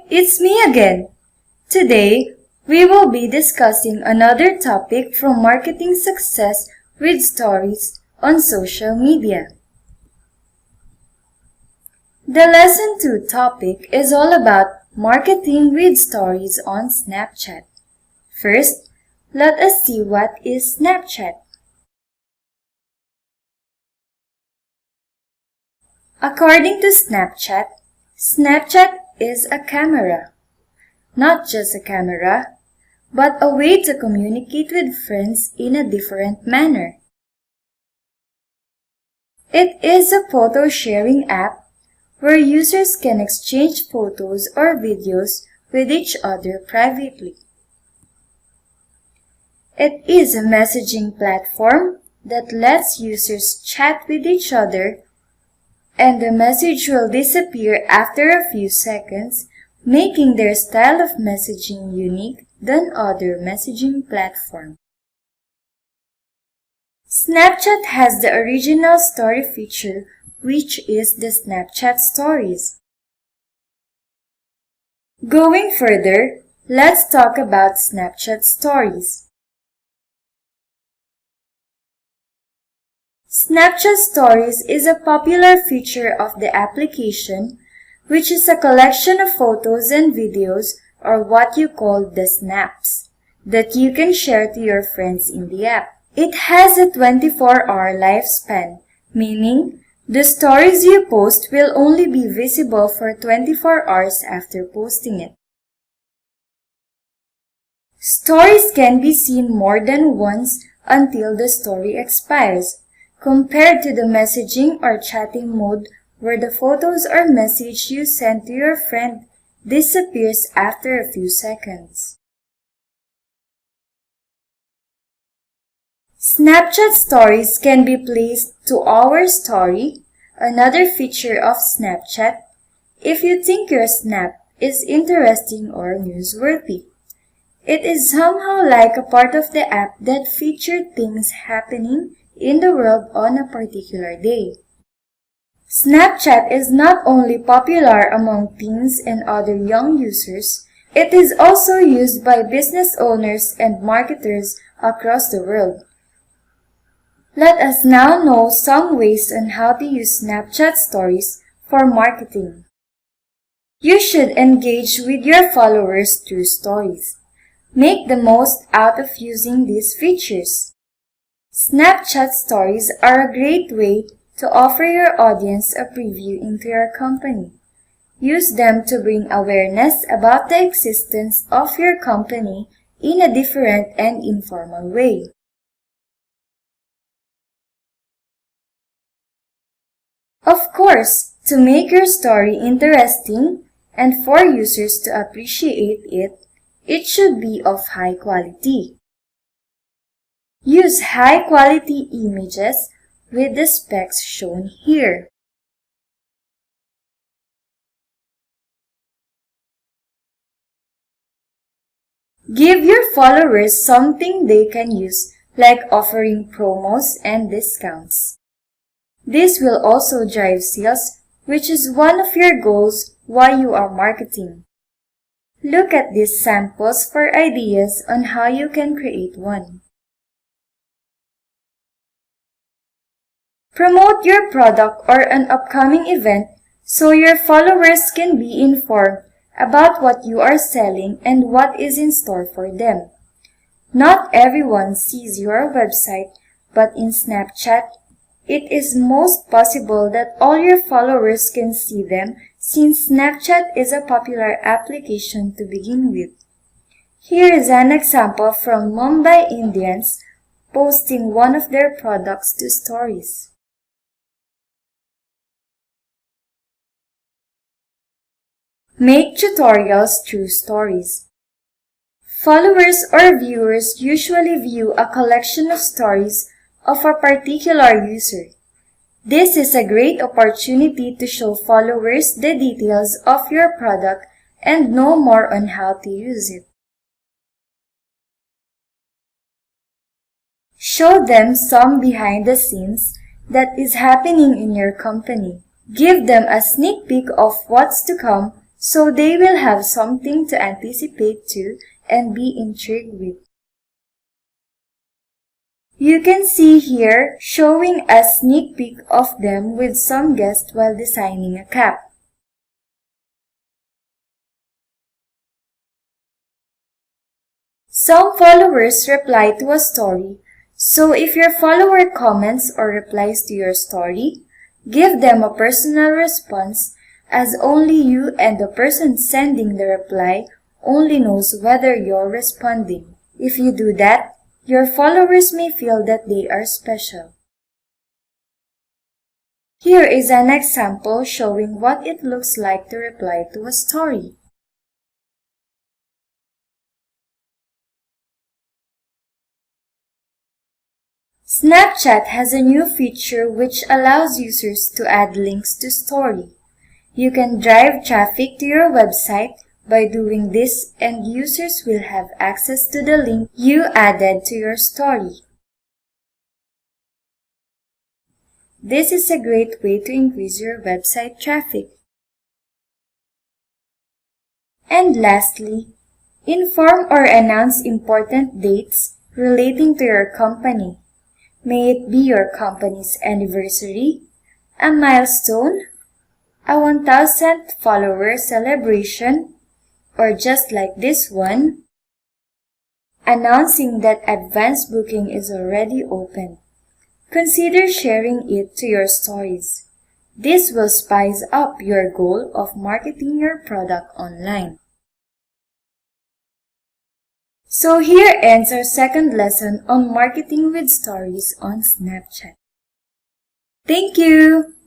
It's me again. Today, we will be discussing another topic from marketing success with stories on social media. The lesson 2 topic is all about marketing with stories on Snapchat. First, let us see what is Snapchat. According to Snapchat, Snapchat is a camera. Not just a camera, but a way to communicate with friends in a different manner. It is a photo sharing app where users can exchange photos or videos with each other privately. It is a messaging platform that lets users chat with each other, and the message will disappear after a few seconds, making their style of messaging unique than other messaging platforms. Snapchat has the original story feature, which is the Snapchat Stories. Going further, let's talk about Snapchat Stories. Snapchat Stories is a popular feature of the application, which is a collection of photos and videos, or what you call the snaps, that you can share to your friends in the app. It has a 24-hour lifespan, meaning the stories you post will only be visible for 24 hours after posting it. Stories can be seen more than once until the story expires, compared to the messaging or chatting mode where the photos or message you sent to your friend disappears after a few seconds. Snapchat Stories can be placed to our story, another feature of Snapchat, if you think your snap is interesting or newsworthy. It is somehow like a part of the app that features things happening in the world on a particular day. Snapchat is not only popular among teens and other young users, it is also used by business owners and marketers across the world. Let us now know some ways on how to use Snapchat Stories for marketing. You should engage with your followers through stories. Make the most out of using these features. Snapchat Stories are a great way to offer your audience a preview into your company. Use them to bring awareness about the existence of your company in a different and informal way. Of course, to make your story interesting and for users to appreciate it, it should be of high quality. Use high-quality images with the specs shown here. Give your followers something they can use, like offering promos and discounts. This will also drive sales, which is one of your goals while you are marketing. Look at these samples for ideas on how you can create one. Promote your product or an upcoming event so your followers can be informed about what you are selling and what is in store for them. Not everyone sees your website, but in Snapchat, it is most possible that all your followers can see them since Snapchat is a popular application to begin with. Here is an example from Mumbai Indians posting one of their products to stories. Make tutorials through stories. Followers or viewers usually view a collection of stories of a particular user. This is a great opportunity to show followers the details of your product and know more on how to use it. Show them some behind the scenes that is happening in your company. Give them a sneak peek of what's to come so they will have something to anticipate to and be intrigued with. You can see here showing a sneak peek of them with some guests while designing a cap. Some followers reply to a story, so if your follower comments or replies to your story, give them a personal response, as only you and the person sending the reply only knows whether you're responding. If you do that, your followers may feel that they are special. Here is an example showing what it looks like to reply to a story. Snapchat has a new feature which allows users to add links to story. You can drive traffic to your website by doing this, and users will have access to the link you added to your story. This is a great way to increase your website traffic. And lastly, inform or announce important dates relating to your company. May it be your company's anniversary, a milestone, a 1,000 follower celebration, or just like this one, announcing that advanced booking is already open. Consider sharing it to your stories. This will spice up your goal of marketing your product online. So here ends our second lesson on marketing with stories on Snapchat. Thank you!